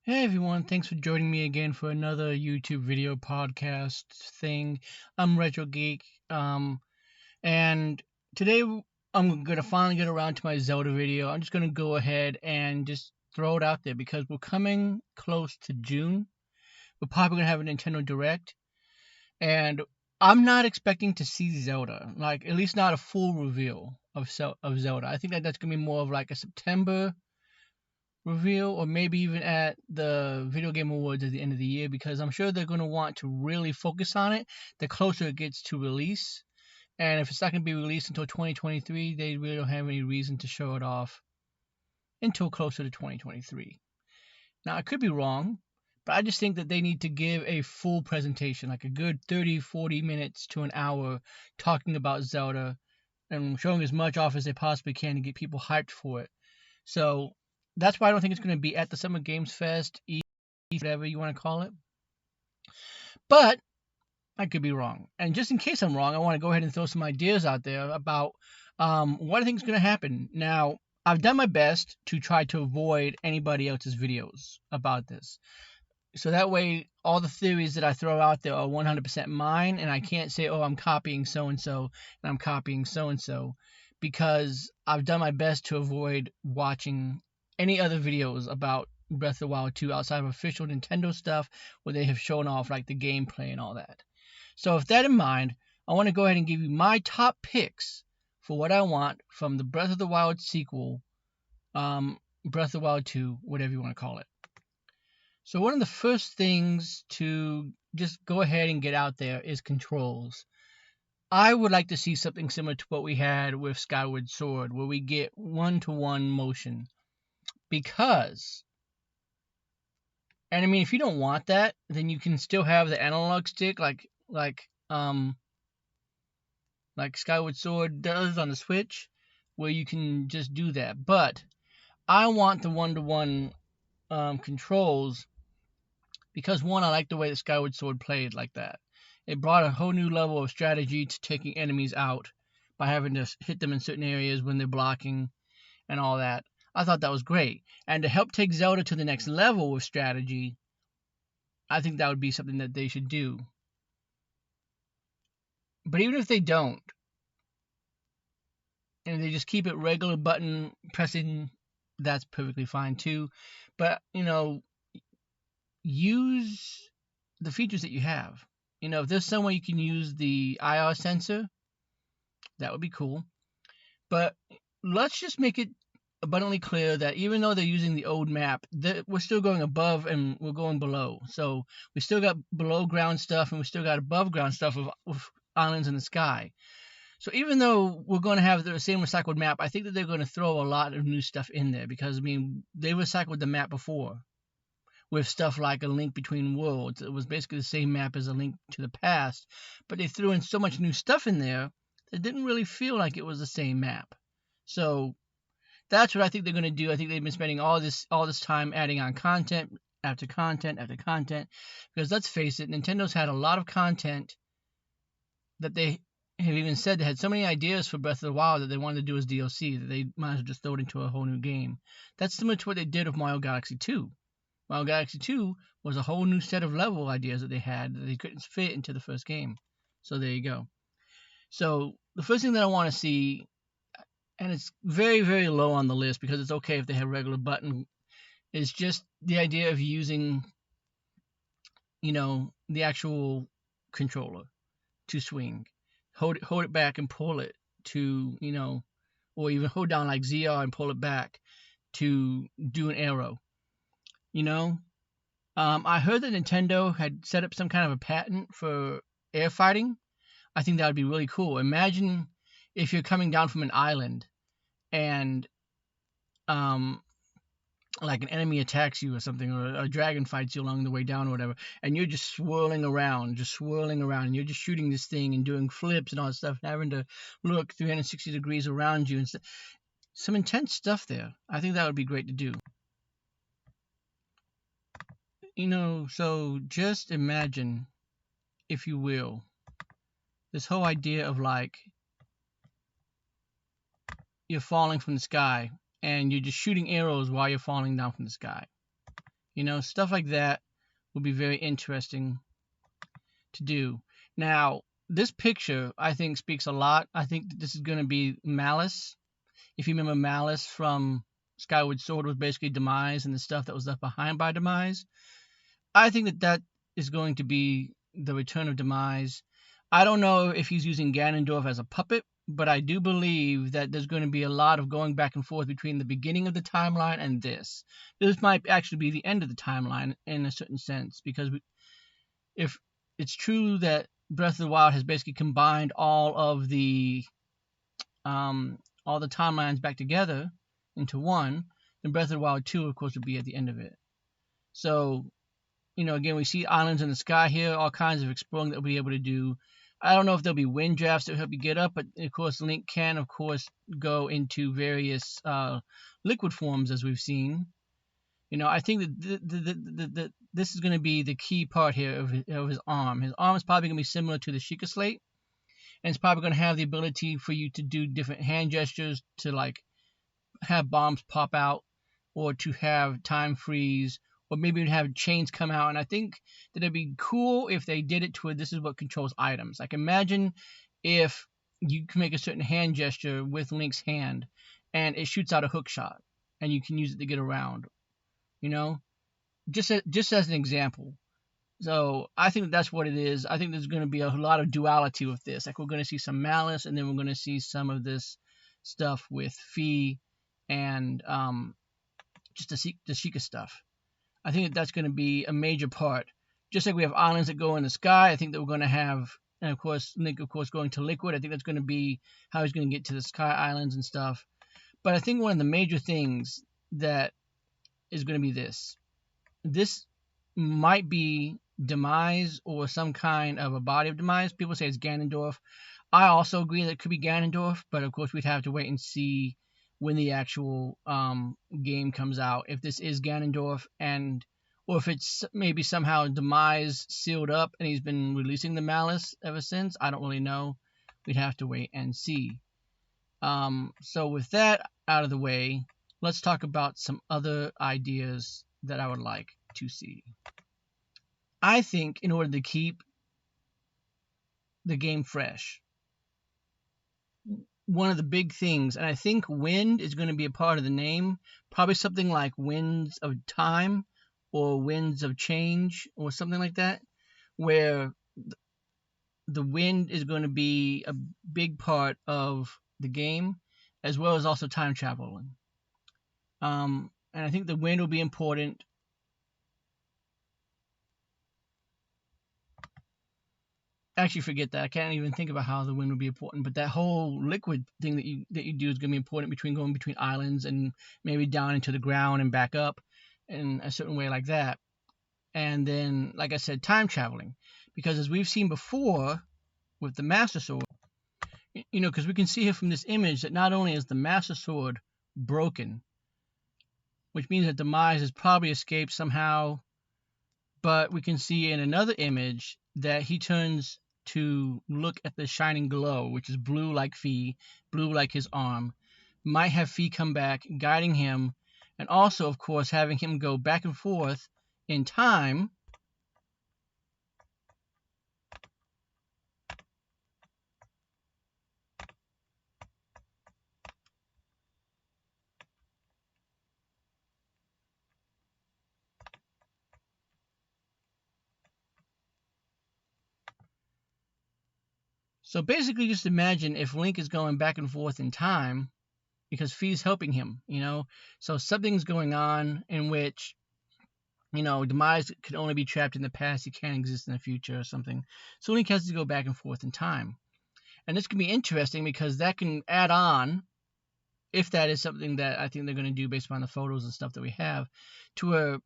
Hey everyone, thanks for joining me again for another YouTube video podcast thing. I'm Retro Geek, and today I'm gonna finally get around to my Zelda video. I'm just gonna go ahead and just throw it out there because we're coming close to June. We're probably gonna have a Nintendo Direct, and I'm not expecting to see Zelda, like at least not a full reveal of Zelda. I think that's gonna be more of like a September reveal, or maybe even at the Video Game Awards at the end of the year, because I'm sure they're going to want to really focus on it the closer it gets to release. And if it's not going to be released until 2023, they really don't have any reason to show it off until closer to 2023. Now, I could be wrong, but I just think that they need to give a full presentation, like a good 30, 40 minutes to an hour, talking about Zelda and showing as much off as they possibly can to get people hyped for it. So that's why I don't think it's going to be at the Summer Games Fest, whatever you want to call it. But I could be wrong. And just in case I'm wrong, I want to go ahead and throw some ideas out there about what I think is going to happen. Now, I've done my best to try to avoid anybody else's videos about this. So that way, all the theories that I throw out there are 100% mine, and I can't say, oh, I'm copying so and so, and I'm copying so and so, because I've done my best to avoid watching any other videos about Breath of the Wild 2 outside of official Nintendo stuff where they have shown off like the gameplay and all that. So, with that in mind, I want to go ahead and give you my top picks for what I want from the Breath of the Wild sequel, Breath of the Wild 2, whatever you want to call it. So one of the first things to just go ahead and get out there is controls. I would like to see something similar to what we had with Skyward Sword, where we get one-to-one motion. Because, and I mean, if you don't want that, then you can still have the analog stick, like Skyward Sword does on the Switch, where you can just do that. But I want the one-to-one controls because one, I like the way the Skyward Sword played like that. It brought a whole new level of strategy to taking enemies out by having to hit them in certain areas when they're blocking and all that. I thought that was great. And to help take Zelda to the next level with strategy, I think that would be something that they should do. But even if they don't, and they just keep it regular button pressing, that's perfectly fine too. But, use the features that you have. If there's some way you can use the IR sensor, that would be cool. But let's just make it abundantly clear that even though they're using the old map, we're still going above and we're going below. So we still got below ground stuff and we still got above ground stuff with islands in the sky. So even though we're going to have the same recycled map, I think that they're going to throw a lot of new stuff in there because, I mean, they recycled the map before with stuff like A Link Between Worlds. It was basically the same map as A Link to the Past, but they threw in so much new stuff in there that didn't really feel like it was the same map. So that's what I think they're going to do. I think they've been spending all this time adding on content after content after content, because let's face it, Nintendo's had a lot of content that they have even said they had so many ideas for Breath of the Wild that they wanted to do as DLC that they might as well just throw it into a whole new game. That's similar to what they did with Mario Galaxy 2. Mario Galaxy 2 was a whole new set of level ideas that they had that they couldn't fit into the first game. So there you go. So the first thing that I want to see, and it's very, very low on the list because it's okay if they have regular button, is just the idea of using, the actual controller to swing. Hold it back and pull it to, or even hold down like ZR and pull it back to do an arrow. I heard that Nintendo had set up some kind of a patent for air fighting. I think that would be really cool. Imagine if you're coming down from an island and like an enemy attacks you or something, or a dragon fights you along the way down or whatever, and you're just swirling around, and you're just shooting this thing and doing flips and all that stuff, and having to look 360 degrees around you and some intense stuff there. I think that would be great to do. So just imagine, if you will, this whole idea of like you're falling from the sky and you're just shooting arrows while you're falling down from the sky. Stuff like that would be very interesting to do. Now, this picture I think speaks a lot. I think that this is going to be Malice. If you remember, Malice from Skyward Sword was basically Demise and the stuff that was left behind by Demise. I think that that is going to be the return of Demise. I don't know if he's using Ganondorf as a puppet, but I do believe that there's going to be a lot of going back and forth between the beginning of the timeline and this. This might actually be the end of the timeline in a certain sense, because if it's true that Breath of the Wild has basically combined all the timelines back together into one, then Breath of the Wild 2, of course, would be at the end of it. So, again, we see islands in the sky here, all kinds of exploring that we'll be able to do. I don't know if there'll be wind drafts that help you get up, but of course, Link can, of course, go into various liquid forms, as we've seen. I think that this is going to be the key part here of his arm. His arm is probably going to be similar to the Sheikah Slate, and it's probably going to have the ability for you to do different hand gestures to like have bombs pop out, or to have time freeze, or maybe even have chains come out. And I think that it'd be cool if they did it to where this is what controls items. Like imagine if you can make a certain hand gesture with Link's hand, and it shoots out a hook shot, and you can use it to get around. Just as an example. So I think that's what it is. I think there's going to be a lot of duality with this. Like we're going to see some Malice, and then we're going to see some of this stuff with Fi and just the Sheikah stuff. I think that's going to be a major part. Just like we have islands that go in the sky, I think that we're going to have, and of course, Link, of course, going to liquid. I think that's going to be how he's going to get to the sky islands and stuff. But I think one of the major things that is going to be this. This might be Demise or some kind of a body of Demise. People say it's Ganondorf. I also agree that it could be Ganondorf, but of course we'd have to wait and see when the actual game comes out, if this is Ganondorf, or if it's maybe somehow Demise sealed up and he's been releasing the Malice ever since. I don't really know. We'd have to wait and see. So with that out of the way, let's talk about some other ideas that I would like to see. I think in order to keep the game fresh, one of the big things, and I think wind is going to be a part of the name, probably something like Winds of Time or Winds of Change or something like that, where the wind is going to be a big part of the game, as well as also time traveling. And I think the wind will be important. Actually, forget that. I can't even think about how the wind would be important. But that whole liquid thing that you do is going to be important going between islands and maybe down into the ground and back up in a certain way like that. And then, like I said, time traveling, because as we've seen before with the Master Sword, because we can see here from this image that not only is the Master Sword broken, which means that Demise has probably escaped somehow, but we can see in another image that he turns to look at the shining glow, which is blue like Fi, blue like his arm, might have Fi come back, guiding him, and also, of course, having him go back and forth in time. So basically, just imagine if Link is going back and forth in time because Fi's helping him, So something's going on in which, Demise could only be trapped in the past. He can't exist in the future or something. So Link has to go back and forth in time. And this can be interesting because that can add on, if that is something that I think they're going to do based upon the photos and stuff that we have, to a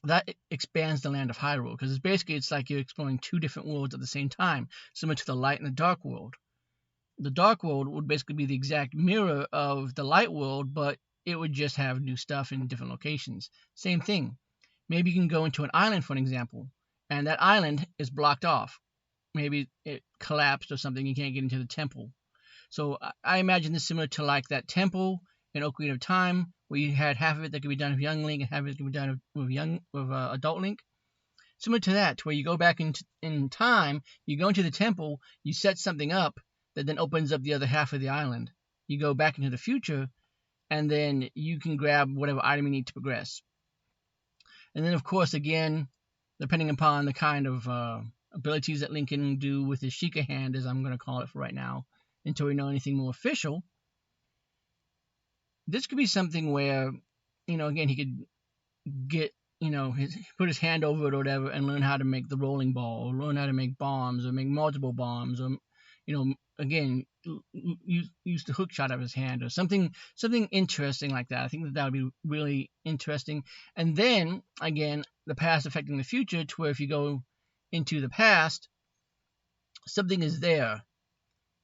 that expands the land of Hyrule, because it's like you're exploring two different worlds at the same time, similar to the light and the dark world. The dark world would basically be the exact mirror of the light world, but it would just have new stuff in different locations. Same thing. Maybe you can go into an island, for an example, and that island is blocked off. Maybe it collapsed or something. You can't get into the temple. So I imagine this similar to like that temple in Ocarina of Time, where you had half of it that could be done with young Link and half of it could be done with adult Link. Similar to that, to where you go back in time, you go into the temple, you set something up that then opens up the other half of the island. You go back into the future, and then you can grab whatever item you need to progress. And then, of course, again, depending upon the kind of abilities that Link can do with his Sheikah hand, as I'm going to call it for right now, until we know anything more official, this could be something where, again, he could get, put his hand over it or whatever and learn how to make the rolling ball, or learn how to make bombs, or make multiple bombs, or, again, use the hook shot of his hand, or something interesting like that. I think that would be really interesting. And then, again, the past affecting the future, to where if you go into the past, something is there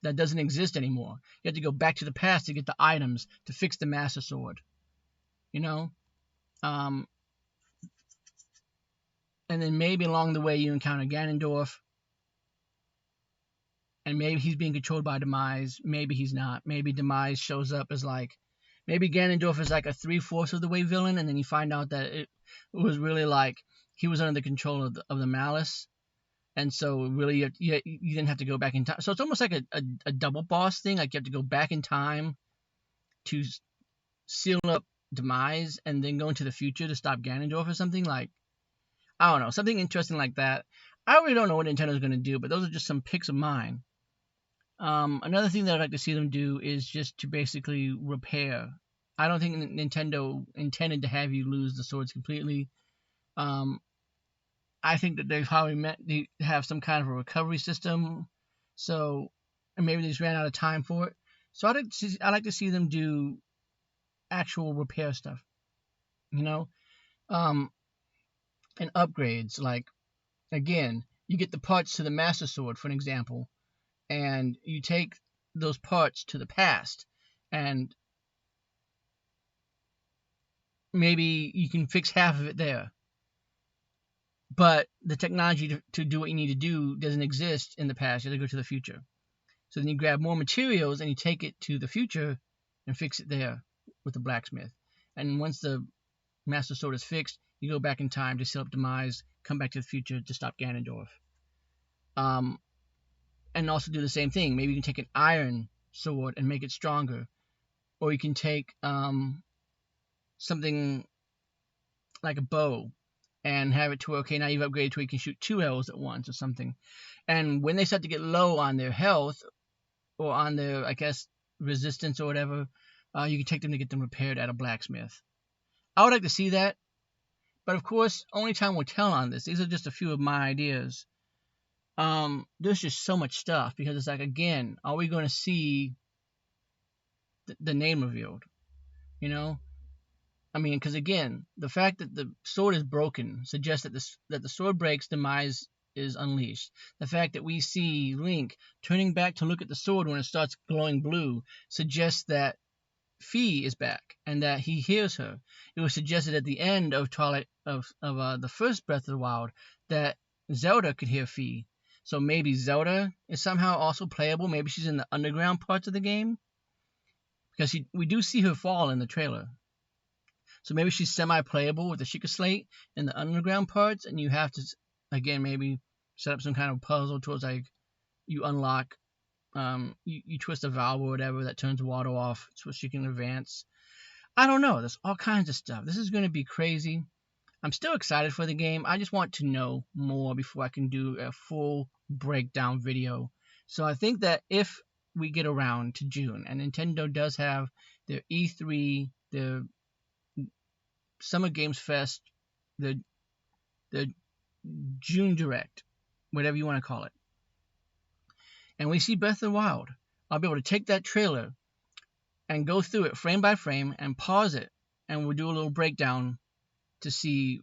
that doesn't exist anymore. You have to go back to the past to get the items to fix the Master Sword. Um, and then maybe along the way you encounter Ganondorf, and maybe he's being controlled by Demise. Maybe he's not. Maybe Demise shows up as maybe Ganondorf is like a 3/4 of the way villain, and then you find out that it was really like he was under the control of the Malice, and so really you didn't have to go back in time. So it's almost like a double boss thing. Like you have to go back in time to seal up Demise, and then go into the future to stop Ganondorf or something. Like, I don't know, something interesting like that. I really don't know what Nintendo's going to do, but those are just some picks of mine. Another thing that I'd like to see them do is just to basically repair. I don't think Nintendo intended to have you lose the swords completely. I think that they've probably meant to have some kind of a recovery system. So, and maybe they just ran out of time for it. So I'd like to see them do actual repair stuff, and upgrades. Like, again, you get the parts to the Master Sword, for an example, and you take those parts to the past, and maybe you can fix half of it there. But the technology to do what you need to do doesn't exist in the past. You have to go to the future. So then you grab more materials and you take it to the future and fix it there with the blacksmith. And once the Master Sword is fixed, you go back in time to set up Demise, come back to the future to stop Ganondorf. And also do the same thing. Maybe you can take an iron sword and make it stronger. Or you can take something like a bow and have it to where, okay, now you've upgraded to where you can shoot 2 arrows at once or something. And when they start to get low on their health, or on their, I guess, resistance or whatever, you can take them to get them repaired at a blacksmith. I would like to see that, but of course, only time will tell on this. These are just a few of my ideas. There's just so much stuff, because it's like, again, are we going to see the name revealed? I mean, because again, the fact that the sword is broken suggests that the sword breaks, Demise is unleashed. The fact that we see Link turning back to look at the sword when it starts glowing blue suggests that Fi is back and that he hears her. It was suggested at the end of Twilight of the first Breath of the Wild that Zelda could hear Fi. So maybe Zelda is somehow also playable. Maybe she's in the underground parts of the game, because we do see her fall in the trailer. So maybe she's semi-playable with the Sheikah Slate in the underground parts, and you have to, again, maybe set up some kind of puzzle towards, like, you unlock, you twist a valve or whatever that turns water off so she can advance. I don't know. There's all kinds of stuff. This is going to be crazy. I'm still excited for the game. I just want to know more before I can do a full breakdown video. So I think that if we get around to June, and Nintendo does have their E3, their Summer Games Fest, the June Direct, whatever you want to call it, and we see Breath of the Wild, I'll be able to take that trailer and go through it frame by frame and pause it, and we'll do a little breakdown to see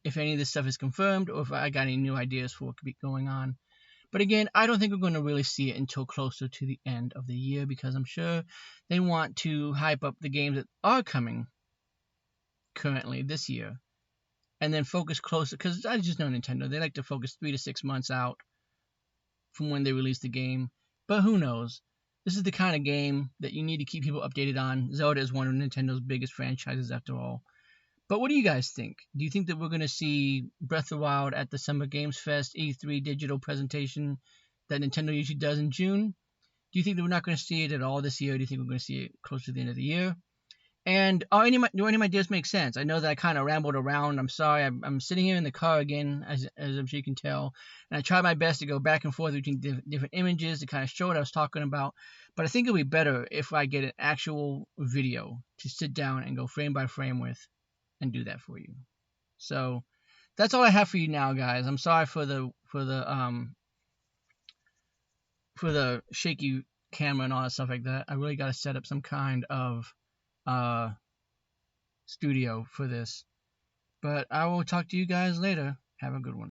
if any of this stuff is confirmed or if I got any new ideas for what could be going on. But again, I don't think we're going to really see it until closer to the end of the year, because I'm sure they want to hype up the games that are coming currently this year, and then focus closer, because I just know Nintendo, they like to focus 3 to 6 months out from when they release the game. But who knows? This is the kind of game that you need to keep people updated on. Zelda is one of Nintendo's biggest franchises after all. But what do you guys think? Do you think that we're going to see Breath of the Wild at the Summer Games Fest E3 digital presentation that Nintendo usually does in June? Do you think that we're not going to see it at all this year? Or do you think we're going to see it close to the end of the year? And do any of my ideas make sense? I know that I kind of rambled around. I'm sorry. I'm sitting here in the car again, as I'm sure you can tell, and I tried my best to go back and forth between different images to kind of show what I was talking about. But I think it'll be better if I get an actual video to sit down and go frame by frame with, and do that for you. So that's all I have for you now, guys. I'm sorry for the shaky camera and all that stuff like that. I really got to set up some kind of uh studio for this. But I will talk to you guys later. Have a good one.